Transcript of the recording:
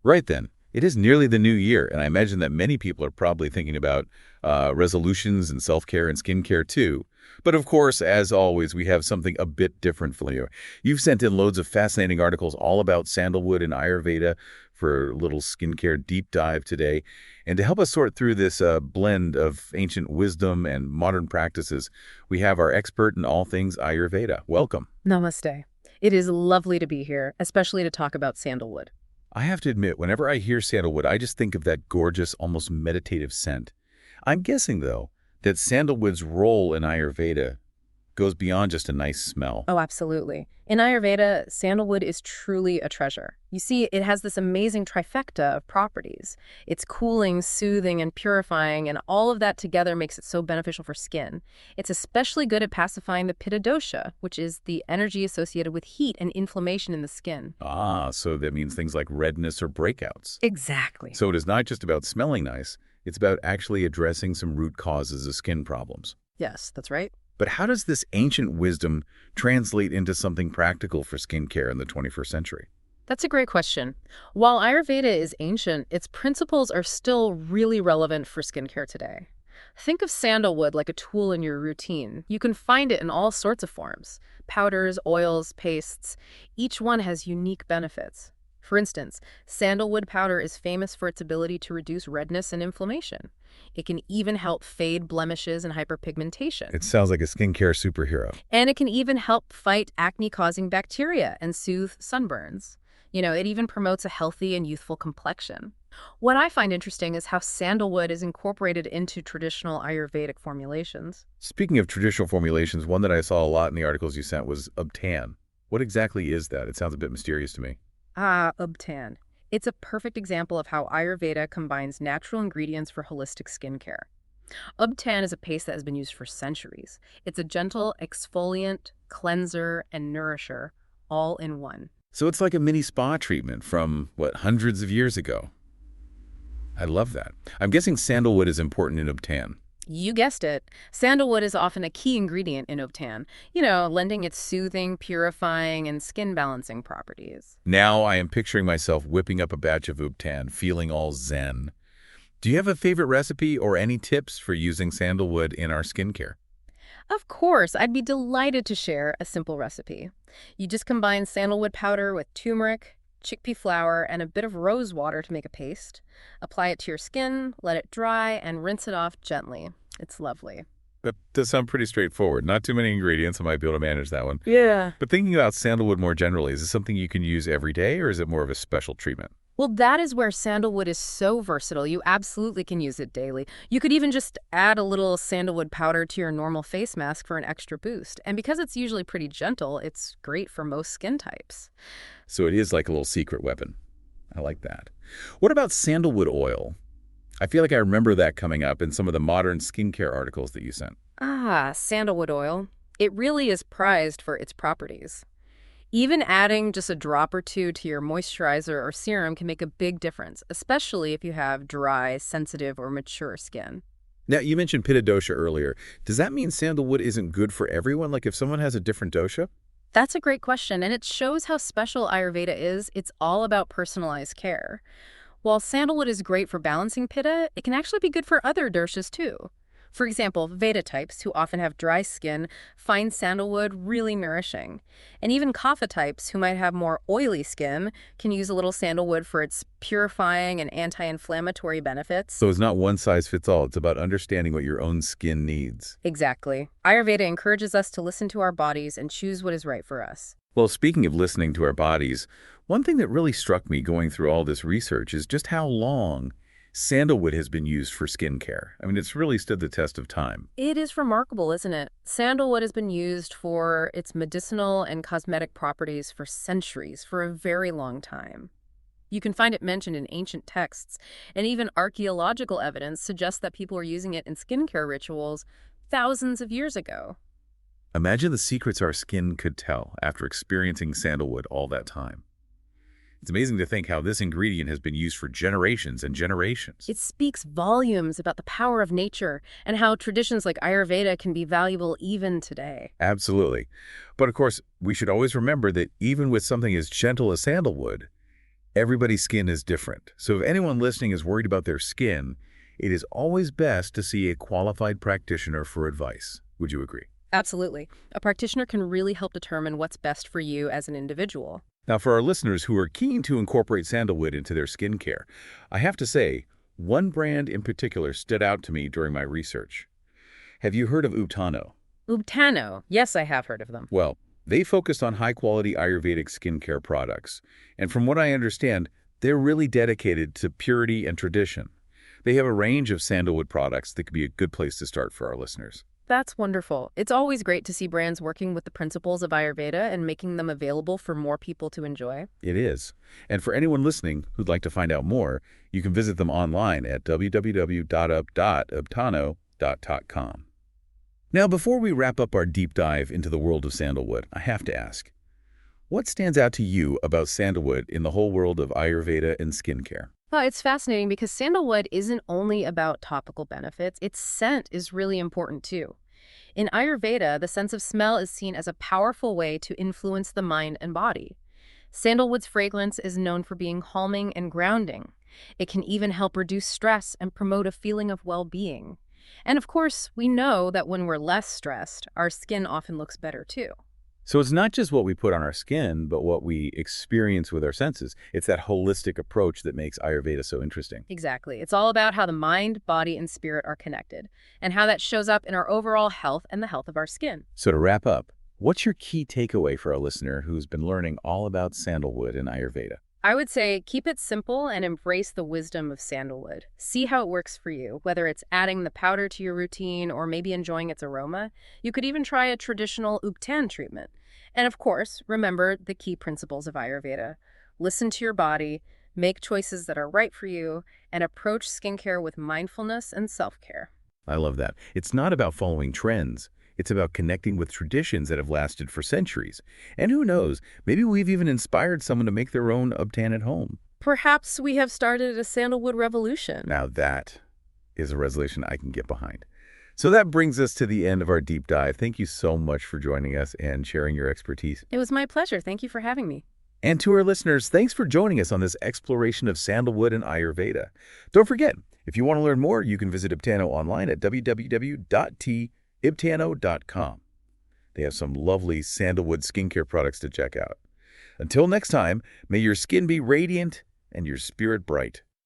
Right then. It is nearly the new year, and I imagine that many people are probably thinking about resolutions and self-care and skincare too. But of course, as always, we have something a bit different for you. You've sent in loads of fascinating articles all about sandalwood and Ayurveda for a little skincare deep dive today. And to help us sort through this blend of ancient wisdom and modern practices, we have our expert in all things Ayurveda. Welcome. Namaste. It is lovely to be here, especially to talk about sandalwood. I have to admit, whenever I hear sandalwood, I just think of that gorgeous, almost meditative scent. I'm guessing, though, that sandalwood's role in Ayurveda goes beyond just a nice smell. Oh, absolutely. In Ayurveda, sandalwood is truly a treasure. You see, it has this amazing trifecta of properties. It's cooling, soothing, and purifying, and all of that together makes it so beneficial for skin. It's especially good at pacifying the pitta dosha, which is the energy associated with heat and inflammation in the skin. Ah, so that means things like redness or breakouts. Exactly. So it is not just about smelling nice, it's about actually addressing some root causes of skin problems. Yes, that's right. But how does this ancient wisdom translate into something practical for skincare in the 21st century? That's a great question. While Ayurveda is ancient, its principles are still really relevant for skincare today. Think of sandalwood like a tool in your routine. You can find it in all sorts of forms: powders, oils, pastes. Each one has unique benefits. For instance, sandalwood powder is famous for its ability to reduce redness and inflammation. It can even help fade blemishes and hyperpigmentation. It sounds like a skincare superhero. And it can even help fight acne-causing bacteria and soothe sunburns. It even promotes a healthy and youthful complexion. What I find interesting is how sandalwood is incorporated into traditional Ayurvedic formulations. Speaking of traditional formulations, one that I saw a lot in the articles you sent was Ubtan. What exactly is that? It sounds a bit mysterious to me. Ah, Ubtan. It's a perfect example of how Ayurveda combines natural ingredients for holistic skincare. Ubtan is a paste that has been used for centuries. It's a gentle exfoliant, cleanser, and nourisher, all in one. So it's like a mini spa treatment from, what, hundreds of years ago. I love that. I'm guessing sandalwood is important in Ubtan. You guessed it. Sandalwood is often a key ingredient in Ubtan, lending its soothing, purifying, and skin balancing properties. Now I am picturing myself whipping up a batch of Ubtan, feeling all zen. Do you have a favorite recipe or any tips for using sandalwood in our skincare? Of course, I'd be delighted to share a simple recipe. You just combine sandalwood powder with turmeric, chickpea flour, and a bit of rose water to make a paste. Apply it to your skin, let it dry, and rinse it off gently. It's lovely. That does sound pretty straightforward. Not too many ingredients. I might be able to manage that one. Yeah. But thinking about sandalwood more generally, is it something you can use every day or is it more of a special treatment? Well, that is where sandalwood is so versatile. You absolutely can use it daily. You could even just add a little sandalwood powder to your normal face mask for an extra boost. And because it's usually pretty gentle, it's great for most skin types. So it is like a little secret weapon. I like that. What about sandalwood oil? I feel like I remember that coming up in some of the modern skincare articles that you sent. Ah, sandalwood oil. It really is prized for its properties. Even adding just a drop or two to your moisturizer or serum can make a big difference, especially if you have dry, sensitive, or mature skin. Now, you mentioned pitta dosha earlier. Does that mean sandalwood isn't good for everyone? Like if someone has a different dosha? That's a great question, and it shows how special Ayurveda is. It's all about personalized care. While sandalwood is great for balancing pitta, it can actually be good for other doshas too. For example, Vata types, who often have dry skin, find sandalwood really nourishing. And even Kapha types, who might have more oily skin, can use a little sandalwood for its purifying and anti-inflammatory benefits. So it's not one size fits all. It's about understanding what your own skin needs. Exactly. Ayurveda encourages us to listen to our bodies and choose what is right for us. Well, speaking of listening to our bodies, one thing that really struck me going through all this research is just how long sandalwood has been used for skincare. I mean, it's really stood the test of time. It is remarkable, isn't it? Sandalwood has been used for its medicinal and cosmetic properties for centuries, for a very long time. You can find it mentioned in ancient texts, and even archaeological evidence suggests that people were using it in skincare rituals thousands of years ago. Imagine the secrets our skin could tell after experiencing sandalwood all that time. It's amazing to think how this ingredient has been used for generations and generations. It speaks volumes about the power of nature and how traditions like Ayurveda can be valuable even today. Absolutely. But of course, we should always remember that even with something as gentle as sandalwood, Everybody's skin is different. So if anyone listening is worried about their skin, it is always best to see a qualified practitioner for advice. Would you agree? Absolutely. A practitioner can really help determine what's best for you as an individual. Now, for our listeners who are keen to incorporate sandalwood into their skincare, I have to say, one brand in particular stood out to me during my research. Have you heard of Utano? Ubtano. Yes, I have heard of them. Well, they focused on high-quality Ayurvedic skincare products, and from what I understand, they're really dedicated to purity and tradition. They have a range of sandalwood products that could be a good place to start for our listeners. That's wonderful. It's always great to see brands working with the principles of Ayurveda and making them available for more people to enjoy. It is. And for anyone listening who'd like to find out more, you can visit them online at www.ubtano.com. Now, before we wrap up our deep dive into the world of sandalwood, I have to ask, what stands out to you about sandalwood in the whole world of Ayurveda and skincare? Well, it's fascinating because sandalwood isn't only about topical benefits, its scent is really important too. In Ayurveda, the sense of smell is seen as a powerful way to influence the mind and body. Sandalwood's fragrance is known for being calming and grounding. It can even help reduce stress and promote a feeling of well-being. And of course, we know that when we're less stressed, our skin often looks better too. So it's not just what we put on our skin, but what we experience with our senses. It's that holistic approach that makes Ayurveda so interesting. Exactly. It's all about how the mind, body, and spirit are connected, and how that shows up in our overall health and the health of our skin. So to wrap up, what's your key takeaway for our listener who's been learning all about sandalwood and Ayurveda? I would say keep it simple and embrace the wisdom of sandalwood. See how it works for you, whether it's adding the powder to your routine or maybe enjoying its aroma. You could even try a traditional Uptan treatment. And of course, remember the key principles of Ayurveda. Listen to your body, make choices that are right for you, and approach skincare with mindfulness and self-care. I love that. It's not about following trends. It's about connecting with traditions that have lasted for centuries. And who knows, maybe we've even inspired someone to make their own Uptan at home. Perhaps we have started a sandalwood revolution. Now that is a resolution I can get behind. So that brings us to the end of our deep dive. Thank you so much for joining us and sharing your expertise. It was my pleasure. Thank you for having me. And to our listeners, thanks for joining us on this exploration of sandalwood and Ayurveda. Don't forget, if you want to learn more, you can visit Uptano online at www.ibtano.com. They have some lovely sandalwood skincare products to check out. Until next time, may your skin be radiant and your spirit bright.